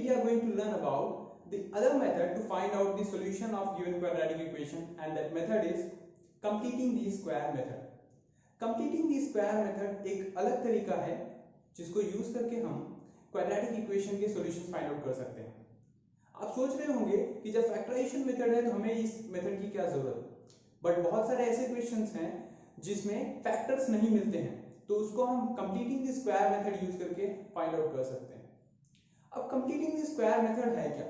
we are going to learn about the other method to find out the solution of given quadratic equation, and that method is completing the square method. Completing the square method एक अलग तरीका है जिसको use करके हम quadratic equation के solutions find out कर सकते हैं। आप सोच रहे होंगे कि जब फैक्टराइजेशन मेथड है तो हमें इस मेथड की क्या जरूरत, बट बहुत सारे ऐसे क्वेश्चंस हैं जिसमें फैक्टर्स नहीं मिलते हैं, तो उसको हम completing the square method use करके फाइंड आउट कर सकते हैं। अब कंप्लीटिंग द स्क्वायर मेथड है क्या?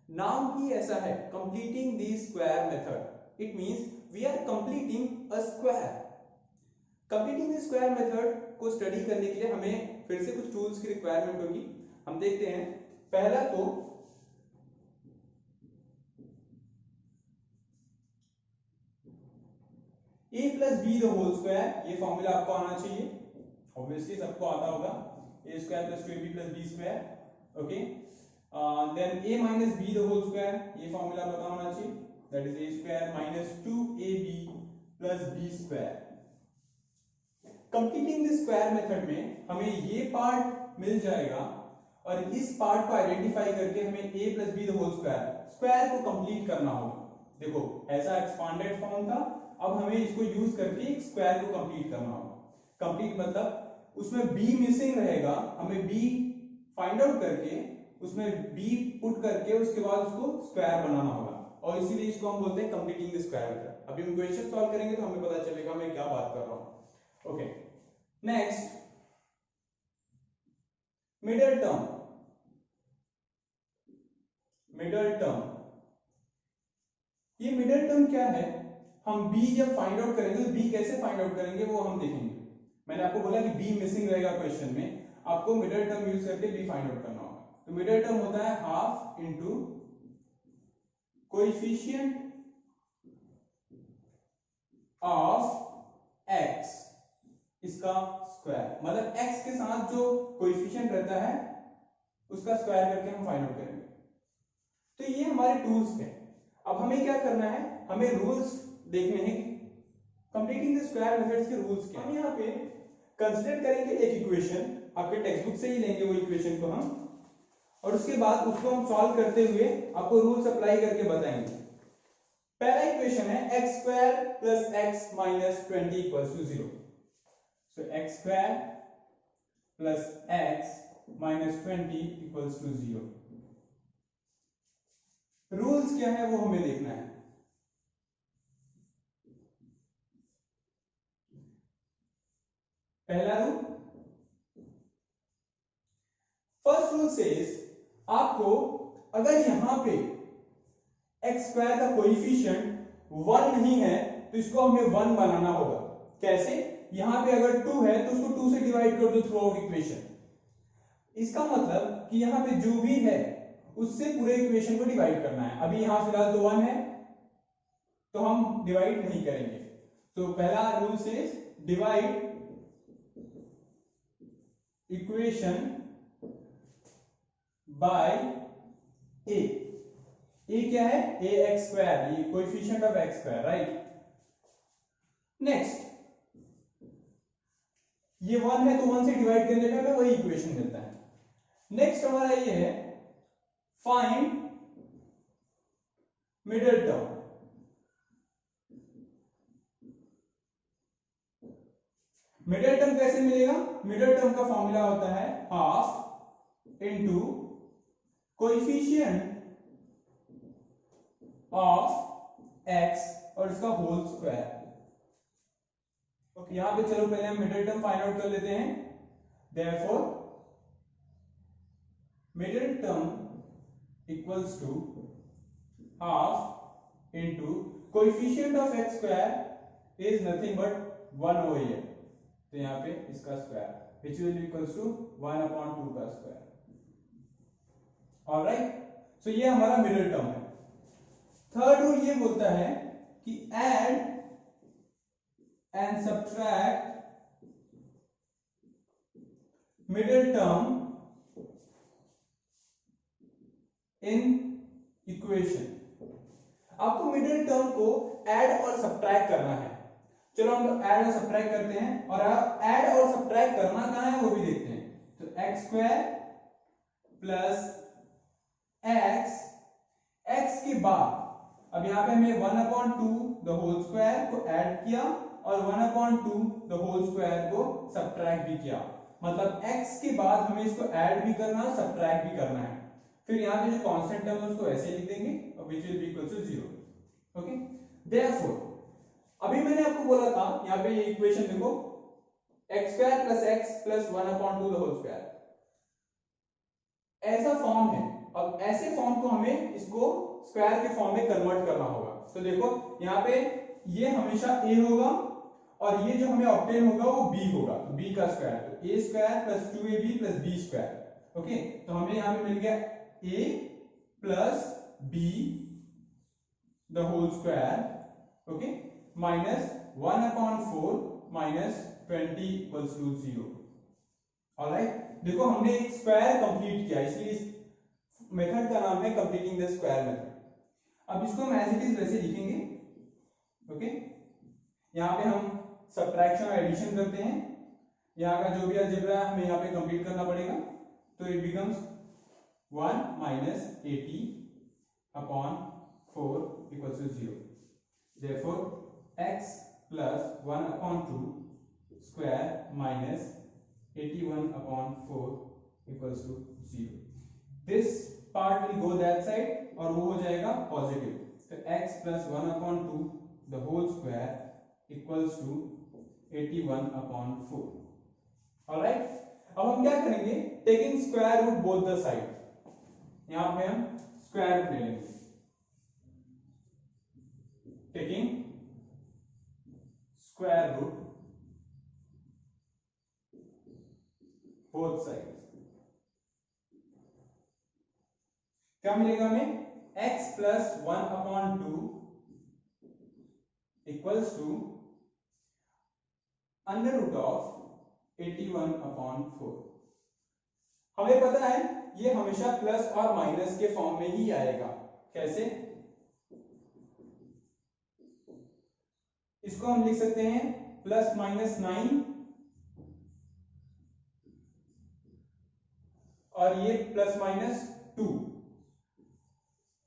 नाम ही ऐसा है, completing the square method. It means we are completing a square. Completing the square method को स्टडी करने के लिए हमें फिर से कुछ टूल्स की रिक्वायरमेंट होगी। हम देखते हैं, पहला तो a plus B the whole square, ये फॉर्मूला आपको आना चाहिए, ऑब्वियसली सबको आता होगा। a square plus 2ab plus b square, okay. Then a minus b the whole square, ये फॉर्मूला पता होना चाहिए, that is a square minus 2ab plus b square. Completing the square method में हमें ये पार्ट मिल जाएगा और इस पार्ट को आइडेंटिफाई करके हमें a plus B the whole square को कंप्लीट करना होगा। देखो ऐसा एक्सपांडेड फॉर्म था, अब हमें इसको यूज करके एक स्क्वायर को कंप्लीट करना होगा। कंप्लीट मतलब उसमें b मिसिंग रहेगा, हमें b फाइंड आउट करके उसमें b पुट करके उसके बाद उसको स्क्वायर बनाना होगा, और इसीलिए इसको हम बोलते हैं कंप्लीटिंग द स्क्वायर मेथड। अभी हम क्वेश्चन सॉल्व करेंगे तो हमें पता चलेगा मैं क्या बात कर रहा हूं। Okay, next middle term. Middle term, ये मिडिल टर्म क्या है? हम b जब फाइंड आउट करेंगे तो b कैसे फाइंड आउट करेंगे वो हम देखेंगे। मैंने आपको बोला कि b मिसिंग रहेगा क्वेश्चन में, आपको मिडिल टर्म यूज करके b फाइंड आउट करना होगा। तो मिडिल टर्म होता है half into coefficient of x, इसका स्क्वायर, मतलब x के साथ जो कोएफिशिएंट रहता है उसका स्क्वायर करके हम फाइंड आउट करेंगे। तो ये हमारे टूल्स हैं। अब हमें क्या करना है, हमें रूल्स देखने हैं कि कंप्लीटिंग द स्क्वायर मेथड्स के रूल्स क्या हैं। हम यहाँ पे कंसीडर करेंगे एक इक्वेशन, आपके टेक्स्ट बुक से ही लेंगे वो इक्वेशन को हम, और उसके बाद उसको हम सॉल्व करते हुए आपको रूल्स अप्लाई करके बताएंगे। पहला इक्वेशन है x square plus x minus 20 equals to 0। So x square plus x minus 20 equals to 0। Rules क्या है वो हमें देखना है। पहला रूल, फर्स्ट रूल सेज आपको अगर यहां पे x स्क्वायर का कोएफिशिएंट 1 नहीं है तो इसको हमें 1 बनाना होगा। कैसे? यहां पे अगर 2 है तो उसको 2 से डिवाइड कर दो थ्रू आउट इक्वेशन। इसका मतलब कि यहां पे जो भी है उससे पूरे इक्वेशन को डिवाइड करना है। अभी यहां फिलहाल तो 1 है तो हम डिवाइड नहीं करेंगे। तो पहला रूल से divide equation by a। a क्या है? ax स्क्वायर, ये coefficient of x square, right. Next, ये 1 है तो 1 से डिवाइड करने पे हमें वही इक्वेशन मिलता है। नेक्स्ट हमारा ये है find middle term. Middle term कैसे मिलेगा? मिडिल टर्म का फॉर्मूला होता है half into coefficient of x और इसका होल स्क्वायर। ओके, यहां पे चलो पहले हम मिडिल टर्म फाइंड आउट कर लेते हैं। Therefore middle term equals to half into coefficient of x square is nothing but 1 over here, तो यहां पे इसका square which will equals to 1/2 का स्क्वायर। ऑलराइट, सो ये हमारा मिडिल टर्म है। थर्ड रूल ये बोलता है कि add and subtract middle term in equation. आपको मिडिल टर्म को ऐड और सब्ट्रैक्ट करना है। चलो हम ऐड और सब्ट्रैक्ट करते हैं, और ऐड और सब्ट्रैक्ट करना कहां है वो भी देखते हैं। तो x square plus x x के बाद अब यहाँ पे हमें 1/2 द होल स्क्वायर को ऐड किया और 1/2 द होल स्क्वायर को सब्ट्रैक्ट भी किया, मतलब x के बाद हमें इसको ऐड भी करना है सब्ट्रैक्ट भी करना है। फिर यहाँ पे जो कांस्टेंट टर्म है उसको ऐसे लिख देंगे which will be equal to 0। Okay, therefore अभी मैंने आपको बोला था यहाँ पे ये इक्वेशन देखो x² + x + 1/2 the whole square ऐसा फॉर्म है। अब ऐसे फॉर्म को हमें इसको स्क्वायर के फॉर्म में कन्वर्ट करना होगा। तो देखो यहाँ पे ये हमेशा a होगा और ये जो हमें ऑब्टेन होगा वो b होगा, तो b का स्क्वायर, तो a² + 2ab + b²। ओके, तो हमें यहाँ पे मिल गया a + b the whole square, okay, minus 1/4 minus 20 = 0। Alright, देखो हमने एक स्क्वायर कंप्लीट किया, इसलिए इस मेथड का नाम है कंप्लीटिंग द स्क्वायर मेथड। अब इसको हम एज इट इज वैसे लिखेंगे। ओके, यहाँ पे हम सब्ट्रैक्शन और एडिशन करते हैं, यहाँ का जो भी अलजेब्रा है हमें यहाँ पे कंप्लीट करना पड़ेगा, तो it becomes 1 - 80/4 = 0। therefore x + 1/2 square minus 81/4 = 0। this part will go that side और वो हो जाएगा पॉजिटिव, तो x + 1/2 the whole square equals to 81/4। Alright, अब हम क्या करेंगे, taking square root both the side, यहां पे हम स्क्वायर रूट ले लेंगे, taking square root both side, क्या मिलेगा हमें, x + 1/2 equals to √81/4। हमें पता है ये हमेशा प्लस और माइनस के फॉर्म में ही आएगा। कैसे, इसको हम लिख सकते हैं +-9 और ये +-2।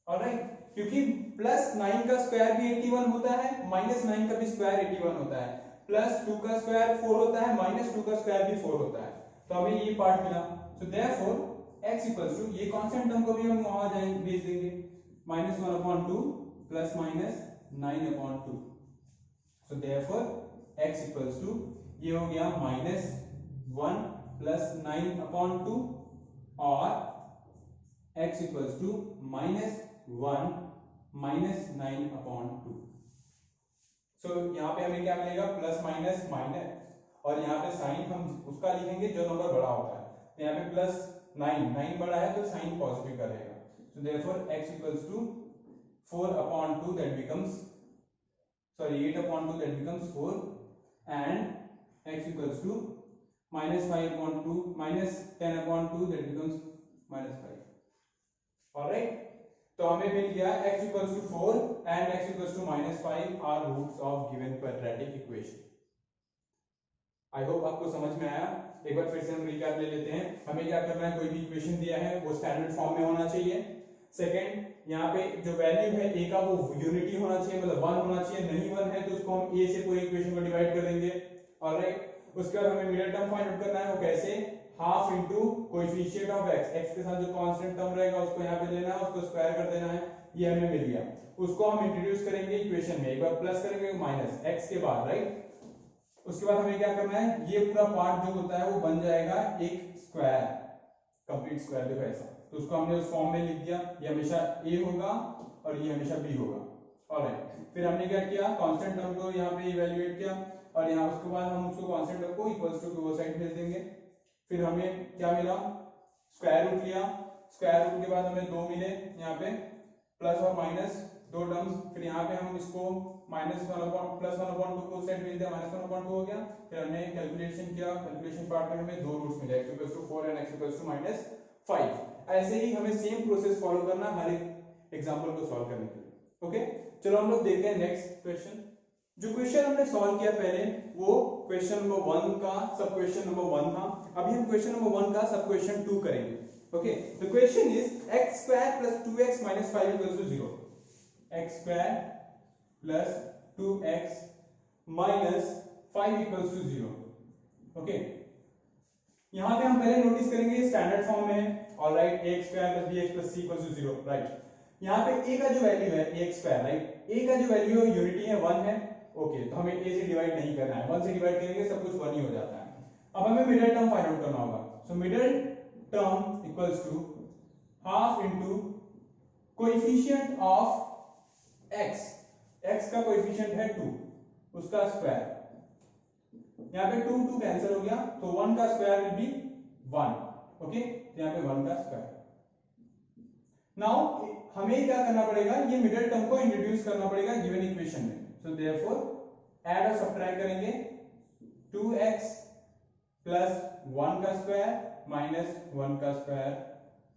ऑलराइट, क्योंकि +9 का स्क्वायर भी 81 होता है, -9 का भी स्क्वायर 81 होता है, +2 का स्क्वायर 4 होता है, -2 का स्क्वायर भी 4 होता है, तो हमें ये पार्ट मिला। सो देयरफॉर x = ये कांस्टेंट टर्म को भी हम वहां जाएंगे भेज देंगे, -1/2 + -9/2। सो देयरफॉर x = ये हो गया -1 + 9/2 और x = -1 - 9/2। सो यहाँ पे हमें क्या मिलेगा, प्लस माइनस माइनस, और यहाँ पे साइन हम उसका लिखेंगे जो नंबर बड़ा होता है, तो यहाँ पे +9 बड़ा है तो साइन पॉजिटिव का रहेगा। सो therefore x = 4/2 that becomes 8/2 that becomes 4 and x = -5/2 -10/2 that becomes -5। Alright, तो हमें मिल गया x = 4 and x = -5 are roots of given quadratic equation। I hope आपको समझ में आया। एक बार फिर से हम रिकैप ले लेते हैं। हमें क्या करना है, कोई भी इक्वेशन दिया है वो स्टैंडर्ड फॉर्म में होना चाहिए। सेकंड, यहाँ पे जो वैल्यू है a का वो यूनिटी होना चाहिए, मतलब 1 होना चाहिए, नहीं 1 है तो उसको हम a से पूरी इक्वेशन को डिवाइड कर देंगे। ऑलराइट, उसके बाद हमें मिडिल टर्म फाइंड आउट करना है, वो कैसे, half into coefficient of x के साथ जो कांस्टेंट टर्म रहेगा उसको यहाँ पे लेना है, उसको स्क्वायर कर देना है, ये हमें मिल गया। उसको हम इंट्रोड्यूस करेंगे इक्वेशन में, एक बार प्लस करेंगे माइनस x के बाद, राइट। उसके बाद हमें क्या करना है, ये पूरा पार्ट जो होता है वो बन जाएगा एक स्क्वायर, कंप्लीट स्क्वायर, देखो ऐसा, तो उसको हमने उस फॉर्म में लिख दिया, ये हमेशा a होगा और ये हमेशा b होगा। ऑलराइट, फिर हमने क्या किया, कांस्टेंट टर्म को यहाँ पे इवैल्यूएट किया और यहाँ उसके बाद हम उसको कांस्टेंट टर्म को इक्वल्स टू वो साइड भेज देंगे। फिर हमें क्या मिला, स्क्वायर रूट लिया, स्क्वायर रूट के बाद हमें 2 मिले, यहाँ पे प्लस और माइनस 2 टर्म्स, फिर यहाँ पे हम इसको -1/+1/2 को साइड भेज दिया, -1/2 हो गया। फिर हमने कैलकुलेशन किया, कैलकुलेशन पार्ट में हमें 2 रूट्स मिले, x = 4 and x = -5। ऐसे ही हमें सेम प्रोसेस फॉलो करना हर एक एग्जांपल को सॉल्व करने के लिए। ओके, चलो हम लोग देखते हैं नेक्स्ट क्वेश्चन। जो क्वेश्चन हमने सॉल्व किया पहले वो क्वेश्चन नंबर 1 का सब क्वेश्चन नंबर 1 था। अभी हम क्वेश्चन नंबर 1 का सब क्वेश्चन 2 करेंगे। Okay, the question is x square plus 2x minus 5 equals to 0. X square plus 2x minus 5 equals to 0. Okay, यहां पे हम पहले नोटिस करेंगे स्टैंडर्ड फॉर्म में है. Alright, ax square plus bx plus c equals to 0. Right, यहाँ पे a का जो वैल्यू है ax square, राइट, a का जो वैल्यू है यूनिटी है 1 है. ओके, तो हमें a से डिवाइड नहीं करना है, 1 से डिवाइड करेंगे सब कुछ 1 ही हो जाता है. अब हमें मिडिल टर्म फाइंड आउट करना होगा. So middle term equals to half into coefficient of x. x का कोएफिशिएंट है 2, उसका स्क्वायर. यहाँ पे 2 2 कैंसिल हो गया, तो 1 का स्क्वायर विल बी 1. ओके, तो यहाँ पे 1 का स्क्वायर. नाउ हमें क्या करना पड़ेगा, ये मिडिल टर्म को इंट्रोड्यूस करना पड़ेगा गिवन इक्वेशन में. सो देयरफॉर ऐड और सब्ट्रैक्ट करेंगे. 2x प्लस 1 का स्क्वायर माइनस 1 का स्क्वायर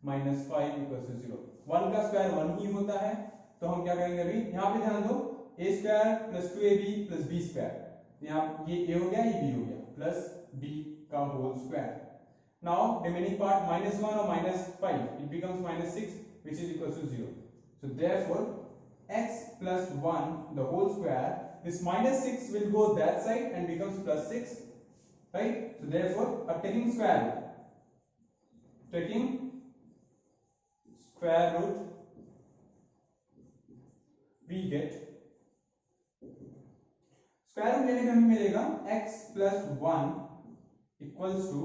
माइनस 5 इक्वल टू 0. 1 का स्क्वायर 1 ही होता है, तो हम क्या करेंगे अभी, यहाँ पे ध्यान दो, a square plus 2ab plus b square. यहाँ ये a हो गया, ये b हो गया, प्लस b का whole square. Now remaining part -1 और -5, it becomes -6 which is equal to 0. So therefore x plus 1 the whole square, this -6 will go that side and becomes +6, right? So therefore taking square root we get square root लेने पे हमें मिलेगा x plus 1 equals to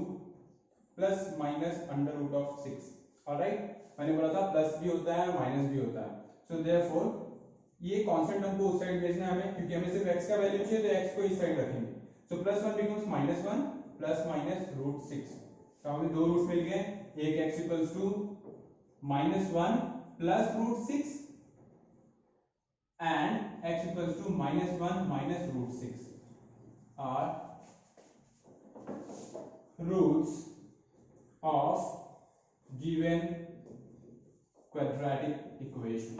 plus minus under root of 6. Alright, मैंने बोला था plus भी होता है माइनस भी होता है. सो देयरफॉर ये कांस्टेंट टर्म को उस साइड भेजना है हमें, क्योंकि हमें सिर्फ x का वैल्यू चाहिए, तो x को इस साइड रखेंगे. So plus 1 becomes -1 plus minus root 6. तो हमें दो रूट्स मिल गए, एक x equals to -1 plus root 6 and x equals to -1 minus root 6 are roots of given quadratic equation.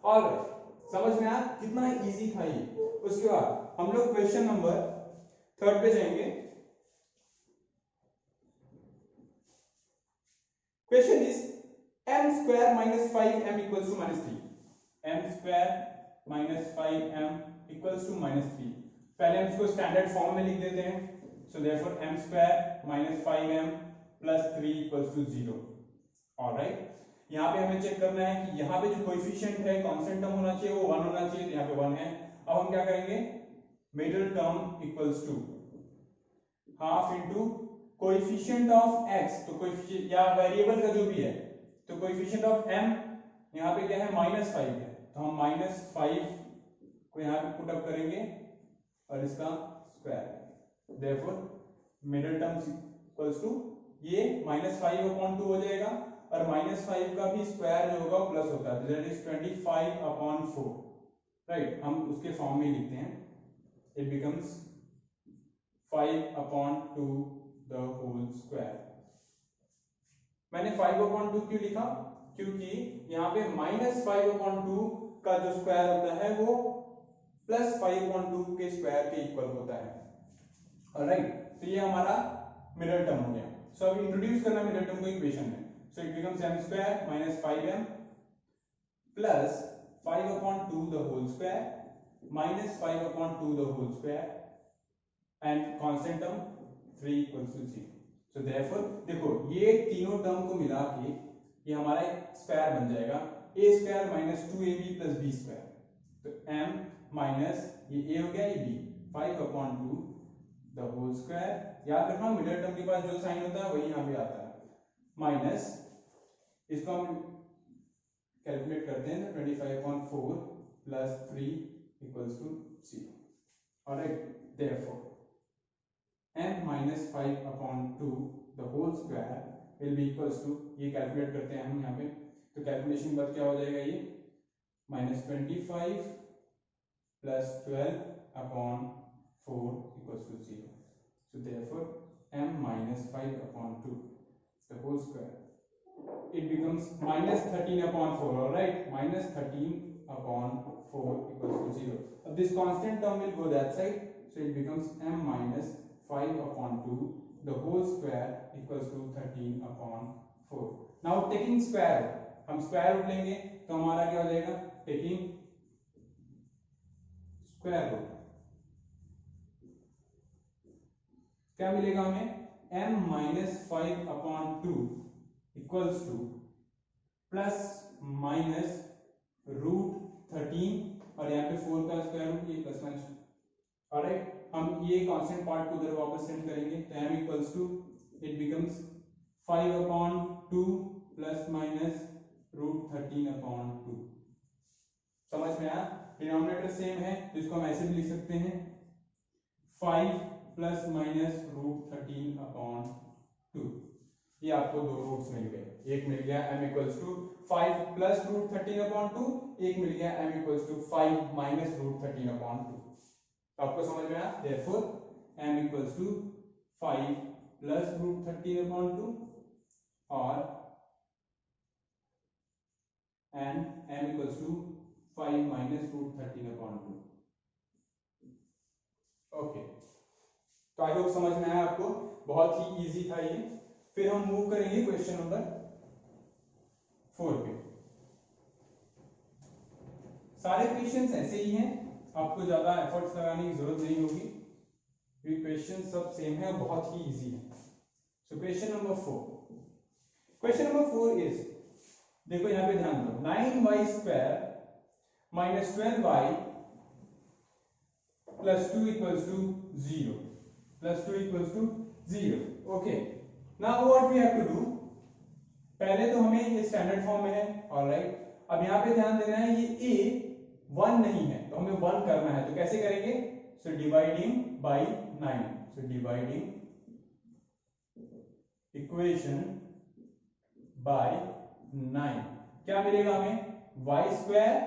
Alright, समझ में आया कितना इजी था ये. उसके बाद हम लोग क्वेश्चन नंबर 3 पे जाएंगे. Question is m square minus 5m equals to -3. m square minus 5m equals to -3. पहले हम इसको स्टैंडर्ड फॉर्म में लिख देते हैं. So therefore m square minus 5m plus 3 equals to 0. Alright, यहाँ पे हमें चेक करना है कि यहाँ पे जो कोएफिशिएंट है कांस्टेंट टर्म होना चाहिए, वो 1 होना चाहिए, तो यहाँ पे 1 है. अब हम क्या करेंगे, middle term equals to half into coefficient of x, तो कोएफिशिएंट या वेरिएबल का जो भी है, तो कोएफिशिएंट ऑफ m यहाँ पे क्या है -5 है, तो हम -5 को यहाँ पे पुट अप करेंगे और इसका square. Therefore middle term equals to ये -5/2 हो जाएगा, और -5 का भी स्क्वायर जो होगा प्लस होता है, दैट इज 25/4. राइट, हम उसके फॉर्म में लिखते हैं, it becomes 5/2 the whole square. मैंने 5/2 क्यों लिखा, क्योंकि यहाँ पे -5/2 का जो स्क्वायर होता है वो +5/2 के स्क्वायर के इक्वल होता है. ऑलराइट, तो ये हमारा मिडिल टर्म हो गया. सो अब इंट्रोड्यूस करना मिडिल टर्म को इक्वेशन में. सो it becomes m square minus 5m plus 5/2 the whole square minus 5/2 the whole square and constant term 3 equals to 0. So therefore देखो ये तीनों टर्म को मिला के ये हमारा एक स्क्वायर बन जाएगा, a square minus 2ab plus b square. तो m माइनस ये a हो गया, ये b, 5/2 the whole square. याद रखना मिडिल टर्म के पास जो साइन होता है वही यहाँ पे आता है, माइनस इसको हम कैलकुलेट करते हैं, 25/4 plus 3 equals to 0. Alright, therefore m minus 5/2 the whole square will be equals to, ये कैलकुलेट करते हैं हम यहाँ पे, तो कैलकुलेशन के बाद क्या हो जाएगा, ये -25 plus 12/4 equals to 0. So therefore m minus 5/2 the whole square, it becomes -13/4. all right, -13/4 equals to 0. Now this constant term will go that side, so it becomes m minus 5/2 the whole square equals to 13/4. 4। Now taking square root, हम square root लेंगे तो हमारा क्या हो जाएगा, taking square root क्या मिलेगा हमें, m minus 5/2 equals to plus minus √13 और यहाँ पे 4 का स्क्वायर रूट, ये प्लस माइनस। ऑलराइट, हम ये कांस्टेंट पार्ट को उधर वापस सेंड करेंगे तो m equals to it becomes 5/2 plus minus √13/2। समझ में आया, डिनोमिनेटर सेम है तो इसको हम ऐसे भी लिख सकते हैं 5 प्लस माइनस √13/2। ये आपको दो रूट्स मिल गए, एक मिल गया m इक्वल्स टू 5 प्लस √13/2, एक मिल गया m इक्वल्स टू 5 माइनस √13/2। तो आपको समझ में आया, therefore m equals to 5 plus √13/2 और and m equals to 5 minus √13/2। Okay, तो आई होप समझ में आया आपको, बहुत ही इजी था ये। फिर हम मूव करेंगे क्वेश्चन नंबर 4 पे। सारे क्वेश्चंस ऐसे ही हैं, आपको ज्यादा एफर्ट्स लगाने की जरूरत नहीं होगी, क्योंकि क्वेश्चन सब सेम है और बहुत ही इजी है। So question number 4, question number 4 is, देखो यहां पे ध्यान दो, 9y² minus 12y plus 2 equals to 0, plus 2 equals to 0। Okay, now what we have to do, पहले तो हमें ये स्टैंडर्ड फॉर्म में है, ऑलराइट। अब यहाँ पे ध्यान देना है, ये a 1 नहीं है तो हमें 1 करना है, तो कैसे करेंगे, so dividing by 9, so dividing equation by 9, क्या मिलेगा हमें, y²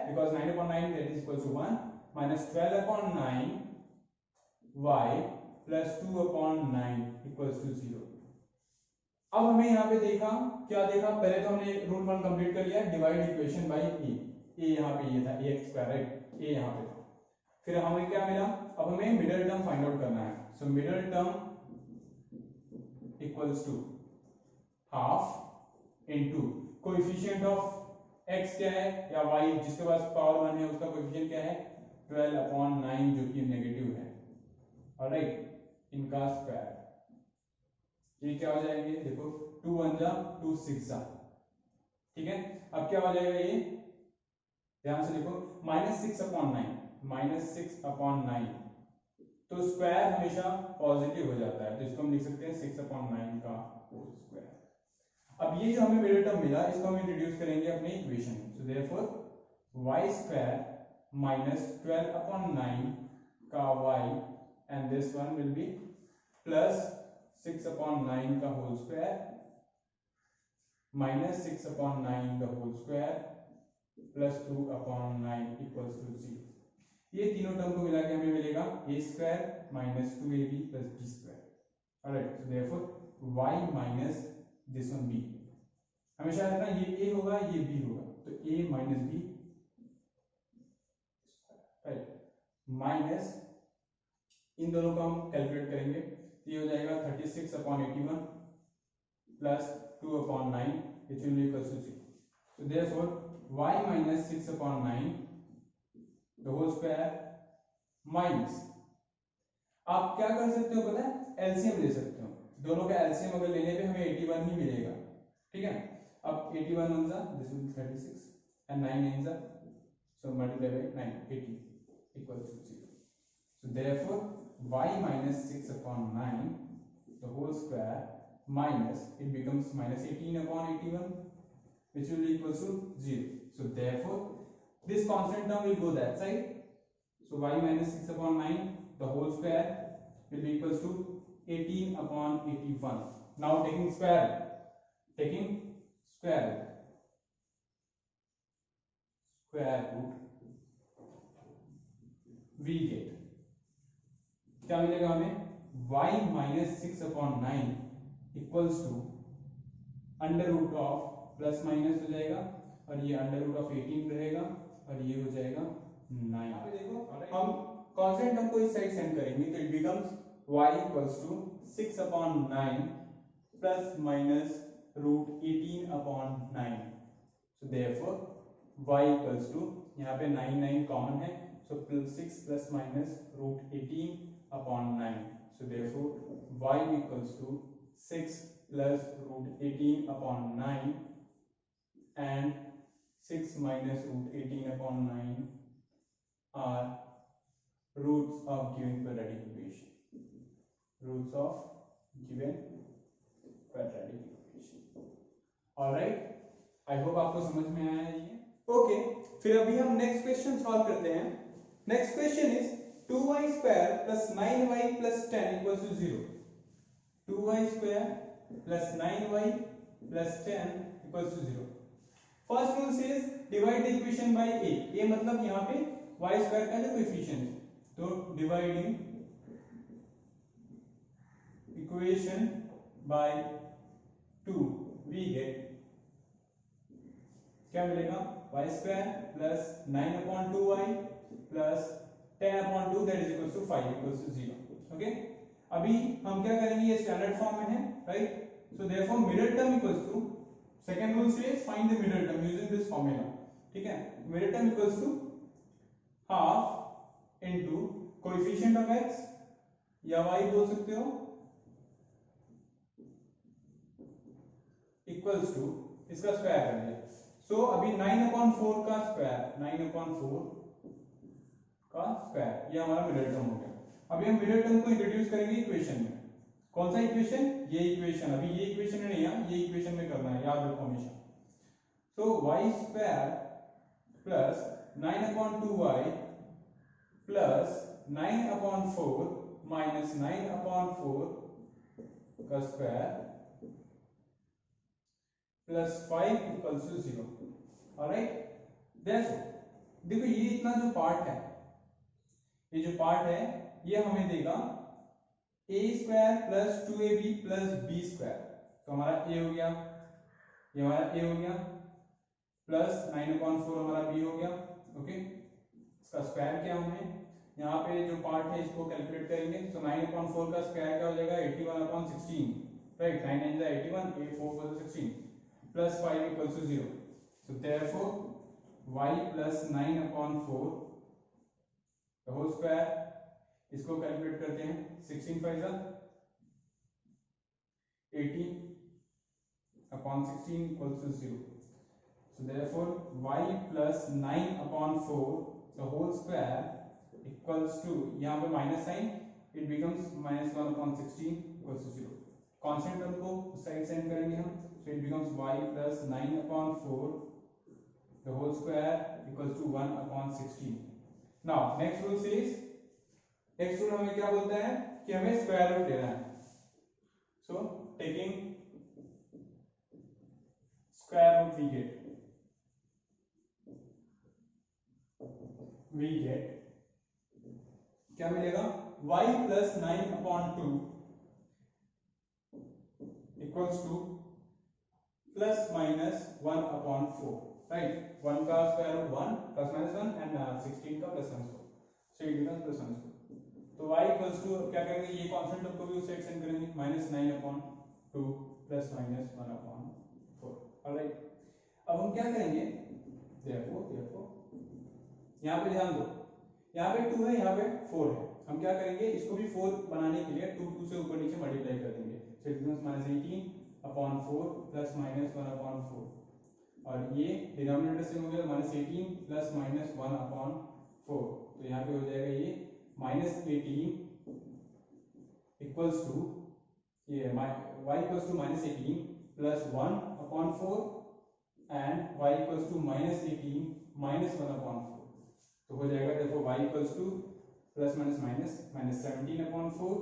because 9/9 that is equal to 1 minus 12/9 y plus 2/9 equals to 0। अब हमें यहाँ पे देखा, क्या देखा, पहले तो हमने रूल 1 कंप्लीट कर लिया, डिवाइड इक्वेशन बाय ए यहाँ पे ये था ax², राइट, ए यहाँ पे था। फिर हमें क्या मिला, अब हमें मिडिल टर्म फाइंड आउट करना है, so middle term equals to half into coefficient of x क्या है या y, जिसके पास पावर 1 है उसका कोएफिशिएंट क्या है, 12/9 जो कि नेगेटिव है, ऑलराइट, इनका स्क्वायर। ये क्या हो जाएंगे, देखो 2 1 जा 2 6 जा, ठीक है। अब क्या हो जाएगा, ये ध्यान से देखो, -6/9, -6/9, तो स्क्वायर हमेशा पॉजिटिव हो जाता है, तो इसको हम लिख सकते हैं 6/9 का होल स्क्वायर। अब ये जो हमें मिडिल टर्म मिला, इसको हम इंट्रोड्यूस करेंगे अपने इक्वेशन में, सो देयरफॉर y² माइनस 12/9 का y and this one will be plus 6/9 का होल स्क्वायर माइनस 6/9 का whole square plus 2/9 equals to 0। ये तीनों टर्म को मिला के हमें मिलेगा a² minus 2ab plus b²। Alright, so therefore y minus this one b, हमेशा है ना, ये a होगा ये b होगा, तो a minus b, right, minus इन दोनों को हम कैलकुलेट करेंगे, ये हो जाएगा 36/81 plus 2/9 which will be equal to 0. So therefore y minus 6/9 the whole square minus, आप क्या कर सकते हो पता है, एलसीएम ले सकते हो, दोनों का एलसीएम अगर लेने पे हमें 81 ही मिलेगा, ठीक है। अब 81 1 जा दिस विल बी 36 and 9 9 जा, so multiply by 9 80 equals to 0. So therefore y minus 6/9 the whole square minus, it becomes minus 18/81 which will be equal to 0. So therefore this constant term will go that side, so y minus 6/9 the whole square will be equals to 18/81. Now taking square root we get, क्या मिलेगा हमें, y minus 6/9 equals to under root of plus minus हो जाएगा और ये under root of 18 रहेगा और ये हो जाएगा 9। देखो हम कांस्टेंट टर्म को इस साइड सेंड करेंगे तो it becomes y equals to 6/9 plus minus root 18 upon 9. So therefore y equals to, यहाँ पे 9 कॉमन है, so 6 plus minus root 18 upon 9. So therefore y equals to 6 plus root 18 upon 9 and 6 minus root 18 upon 9 are roots of given quadratic equation. Roots of given quadratic equation. Alright, I hope आपको समझ में आया है ये. Okay, फिर अभी हम next question solve करते हैं. Next question is 2y square plus 9y plus 10 equals to 0. 2y square plus 9y plus 10 equals to 0. First rule says divide the equation by a. a मतलब यहाँ पे y स्क्वायर का जो coefficient है, तो dividing equation by 2 we get क्या मिलेगा, y square plus 9 upon 2y plus 10 upon 2 that is equals to 5 equals to 0. Okay, अभी हम क्या करेंगे, ये स्टैंडर्ड फॉर्म में है, right. So therefore middle term equals to, second rule से find the middle term using this formula. ठीक है, middle term equals to half into coefficient of x या y बोल सकते हो, इक्वल्स टू इसका स्क्वायर कर दिया. सो अभी 9/4 का स्क्वायर, 9/4 का स्क्वायर, ये हमारा मिडिल टर्म हो गया. अभी हम मिडिल टर्म को इंट्रोड्यूस करेंगे इक्वेशन में. कौन सा इक्वेशन, ये इक्वेशन. अभी ये इक्वेशन में नहीं है, ये इक्वेशन में करना है, याद रखो हमेशा. So y square plus 9/2y plus 9/4 minus 9/4 का square plus 5 equals to 0. Alright, देखो ये इतना जो पार्ट है, ये जो पार्ट है ये हमें देगा a square plus 2ab plus b square. तो हमारा a हो गया, ये हमारा a हो गया, प्लस 9/4 हमारा b हो गया. ओके, इसका स्क्वायर क्या हमें यहाँ पे जो पार्ट है इसको कैलकुलेट करेंगे. तो 9/4 का स्क्वायर क्या हो जाएगा, 81/16, right. 9 9 81, 4 16 plus 5 equals to 0. So therefore y plus 9/4 the whole square, इसको कैलकुलेट करते हैं. 16 5 18/16 equals to 0. So therefore y plus 9/4 the whole square equals to, यहाँ पे minus sign, it becomes minus 1/16 equals to 0. Constant term को उस side send करेंगे हम, so it becomes y plus 9/4 the whole square equals to 1/16. Now next rule says, next rule हमें क्या बोलता है कि हमें स्क्वायर रूट लेना है. So taking square root we get क्या मिलेगा, y plus 9/2 equals to plus minus 1/4, right. 1 का square root 1 plus minus 1 and 16 का plus minus 4, so it becomes plus minus 4. तो y इक्वल्स टू क्या करेंगे, ये कांस्टेंट टर्म को भी उस साइड सेंड करेंगे, माइनस 9/2 प्लस माइनस 1/4. ऑलराइट, अब हम क्या करेंगे, देखो यहाँ पे ध्यान दो, यहाँ पे 2 है, यहाँ पे 4 है. हम क्या करेंगे, इसको भी 4 बनाने के लिए 2 से ऊपर नीचे मल्टीप्लाई कर देंगे. सो it becomes minus 18/4 plus minus 1/4, और ये डिनोमिनेटर से हो गया माइनस 18 प्लस माइनस 1/4. तो यहाँ पे हो जाएगा ये माइनस 18 इक्वल्स टू, ये y equals to minus 18 plus 1/4 and y equals to minus 18 minus 1/4. तो हो जाएगा देखो y equals to plus minus minus minus 17/4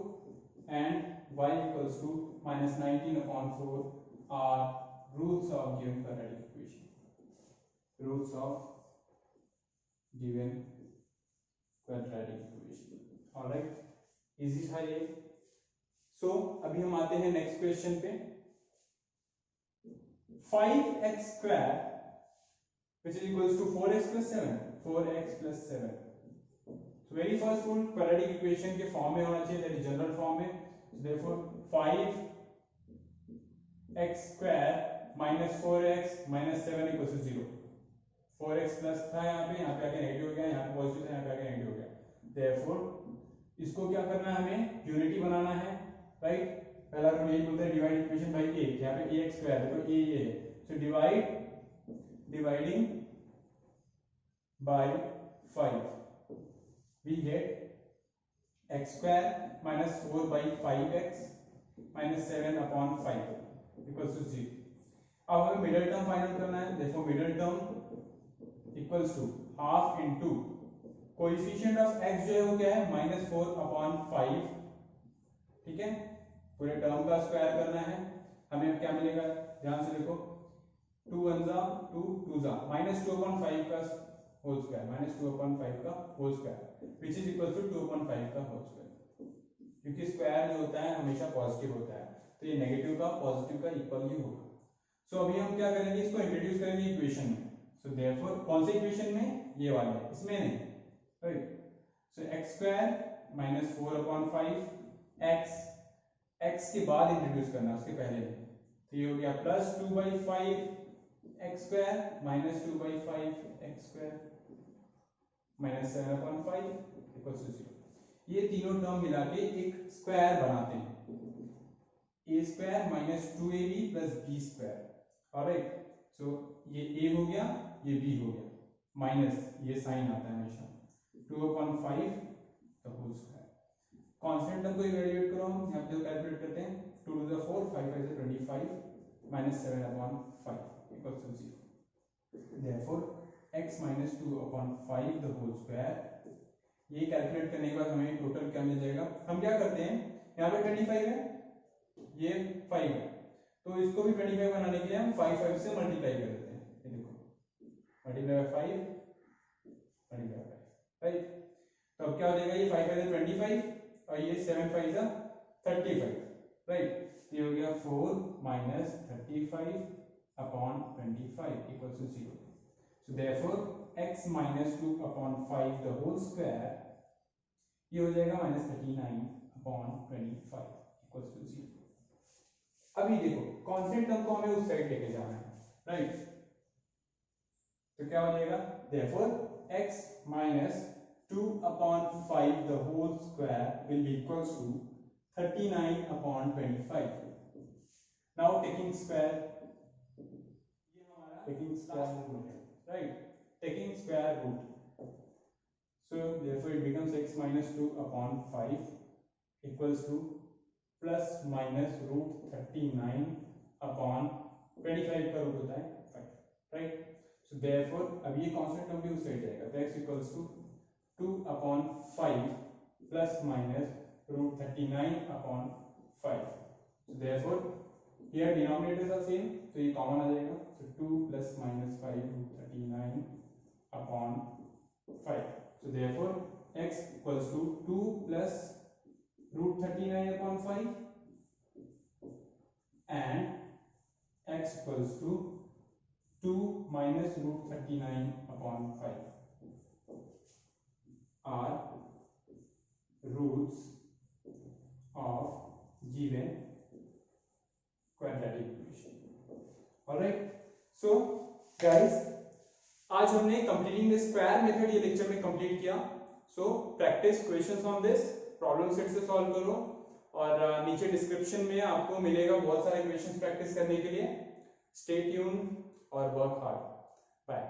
and y equals to minus 19/4 are roots of given quadratic equation. Roots of given quadratic equation. Alright, easy था ये. सो अभी हम आते हैं नेक्स्ट क्वेश्चन पे. 5x square which is equals to 4x plus 7. 4x plus 7. So very first rule quadratic equation के form में होना चाहिए, that is जनरल फॉर्म में. So therefore 5 x square minus 4x minus 7 equal to 0। 4x plus था यहाँ पे आके negative हो गया, यहाँ पे पॉजिटिव था यहाँ पे आके नेगेटिव हो गया। देयरफॉर इसको क्या करना है, हमें यूनिटी बनाना है, राइट। पहला रूल यही बोलता है डिवाइड इक्वेशन बाय a, यहाँ पे ax स्क्वायर है तो a ये है, so dividing by 5 we get x square minus 4 by 5x minus 7 upon 5 equals to 0। अब हमें मिडिल टर्म फाइंड आउट करना है, देखो middle term equals to half into coefficient of x जो है वो क्या है -4 अपॉन 5, ठीक है। पूरे टर्म का स्क्वायर करना है, हमें अब क्या मिलेगा, ध्यान से देखो 2 1 जा 2 2 जा -2 अपॉन 5 का होल स्क्वायर, -2 अपॉन 5 का whole square which is equal to 2 upon 5 का होल स्क्वायर, क्योंकि स्क्वायर जो होता है हमेशा पॉजिटिव होता है, तो ये नेगेटिव का पॉजिटिव का इक्वल ही होगा। सो अभी हम क्या करेंगे, इसको इंट्रोड्यूस करेंगे इक्वेशन में। सो देयरफॉर कौन से इक्वेशन में, ये वाले, इसमें नहीं, राइट। सो x square minus 4 upon 5 x के बाद इंट्रोड्यूस करना, उसके पहले नहीं, तो ये हो गया plus 2 by 5 x square minus 2 by 5 x square minus 7 upon 5 equals to 0। ये तीनों टर्म मिला के एक स्क्वायर बनाते हैं, a square minus 2ab plus b square, alright. So ये a हो गया, ये b हो गया, माइनस ये साइन आता है हमेशा 2 upon 5 the whole square. Constant term को इवैल्यूएट करो, हम यहाँ पे जो कैलकुलेट करते हैं 2 टू द 4 5 5 से 25 minus 7 upon 5 equals to 0। Therefore x minus 2 upon 5 the whole square, ये कैलकुलेट करने के बाद हमें टोटल क्या मिल जाएगा। हम क्या करते हैं, यहाँ पे 25 है, ये 5 है, तो इसको भी 25 बनाने के लिए हम 5 5 से मल्टीप्लाई कर देते हैं, ये देखो multiply by 5 multiply by 5, right. तो अब क्या हो जाएगा, ये 5 5 से 25 और ये 7 5 से 35, राइट। ये हो गया 4 minus 35 upon 25 equal to 0। So therefore x minus 2 upon 5 the whole square, ये हो जाएगा माइनस 39 अपॉन 25 इक्वल टू 0। अभी देखो कांस्टेंट टर्म को हमें उस साइड लेके जाना है, राइट। तो क्या हो जाएगा, therefore x minus 2 upon 5 the whole square will be equals to 39 upon 25. Now taking square, ये हमारा taking square root है, right? Taking square root, so therefore it becomes x minus 2 upon 5 equals to plus minus root 39 upon 25 का root होता है 5, right? So therefore अब ये constant term भी उस साइड जाएगा, तो x equals to 2 upon 5 plus minus root 39 upon 5. So therefore here denominators are same, so ये common आ जाएगा, so 2 plus minus 5 root 39 upon 5. So therefore x equals to 2 plus root 39 upon 5 and x equals to 2 minus root 39 upon 5 are roots of given quadratic equation. Alright, so guys आज हमने completing the square method ये lecture में complete किया। So practice questions on this, problem set से solve करो और नीचे description में आपको मिलेगा बहुत सारे क्वेश्चंस प्रैक्टिस करने के लिए। स्टे ट्यून और वर्क हार्ड। बाय।